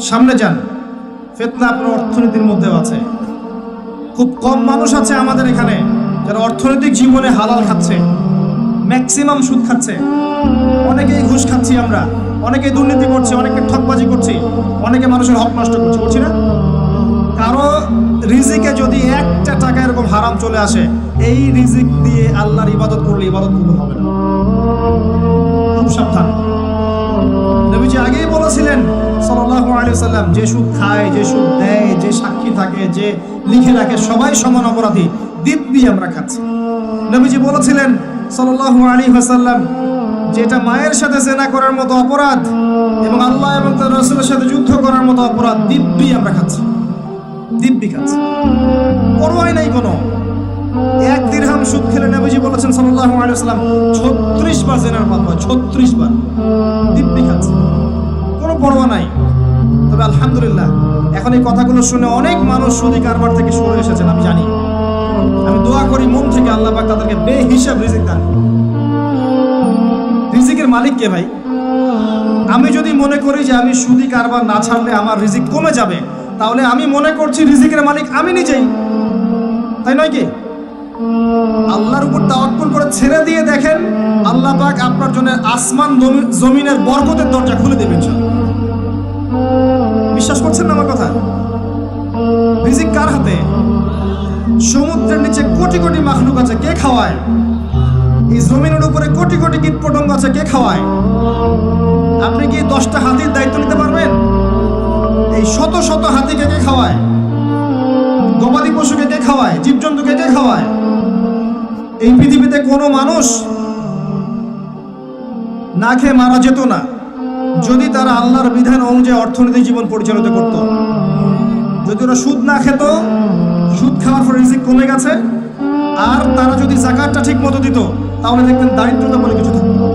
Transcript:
সামনে যান, ফিতনা আপনার অর্থনীতির মধ্যেও আছে। খুব কম মানুষ আছে আমাদের এখানে যারা অর্থনৈতিক জীবনে হালাল খাচ্ছে, ম্যাক্সিমাম সুদ খাচ্ছে। অনেকেই ঘুষ খাচ্ছি আমরা, অনেকেই দুর্নীতি করছে, অনেকে ঠকবাজি করছি, অনেকে মানুষের হক নষ্ট করছি না? কারো রিজিকে যদি একটা টাকা এরকম হারাম চলে আসে, এই রিজিক দিয়ে আল্লাহর ইবাদত করলে ইবাদত কবুল হবে না। খুব সাবধান। নবীজি আগেই বলেছিলেন সাল্লাল্লাহু আলাইহি ওয়াসাল্লাম, যে সুদ খায়, যে সুদ দেয়, যে সাক্ষী থাকে, যে লিখে রাখে, সবাই সমান অপরাধী। দিব্যি আমরা খাচ্ছি। নবীজি বলেছিলেন সাল্লাল্লাহু আলাইহি ওয়াসাল্লাম, যেটা মায়ের সাথে জেনা করার মতো অপরাধ এবং আল্লাহ এবং তার রাসূলের সাথে যুদ্ধ করার মতো অপরাধ, দিব্যি আমরা খাচ্ছি। দিব্যি খাচ্ছি, পরোয়া নাই কোনো। এক দিরহাম সুদ খেলে নবীজি বলেছেন সাল্লাল্লাহু আলাইহি ওয়াসাল্লাম 36 বার জেনার পাপ হয়, 36 বার। দিব্যি খাচ্ছে, কোনো পরোয়া নাই। তবে আলহামদুলিল্লাহ এখন এই কথাগুলো শুনে অনেক মানুষ সুদি কারবার থেকে সরে এসেছেন, আমি জানি। আমি দোয়া করি মন থেকে আল্লাহ পাক তাদেরকে বেহিসাব রিজিক দান করুন। রিজিকের মালিক কে ভাই? আমি যদি মনে করি যে আমি সুদি কারবার না ছাড়লে আমার রিজিক কমে যাবে, তাহলে আমি মনে করছি রিজিকের মালিক আমি নিজেই, তাই নয় কি? আল্লাহর উপর তাওয়াক্কুল করে ছেড়ে দিয়ে দেখেন, আল্লাহ পাক আপনার জন্য আসমান জমিনের বরকতের দরজা খুলে দেবেন। বিশ্বাস করছেন না আমার কথা? রিজিক কার হাতে? সমুদ্রের নিচে কোটি কোটি মাখলুক আছে, কে খাওয়ায়? এই জমিনের উপরে কোটি কোটি কীট পতঙ্গ আছে, কে খাওয়ায়? আপনি কি 10টা হাতির দায়িত্ব নিতে পারবেন? এই শত শত হাতিকে কে খাওয়ায়? গবাদি পশুকে কে খাওয়ায়? জীবজন্তুকে কে খাওয়ায়? এই পৃথিবীতে কোনো মানুষ না খেয়ে মারা যেত না যদি তারা আল্লাহর বিধান অনুযায়ী অর্থনৈতিক জীবন পরিচালিত করত। যদি ওরা সুদ না খেত, সুদ খাওয়ার পর রিজিক কমে গেছে, আর তারা যদি যাকাতটা ঠিক মতো দিত, তাহলে দেখবেন দারিদ্রতা বলে কিছু থাকতো।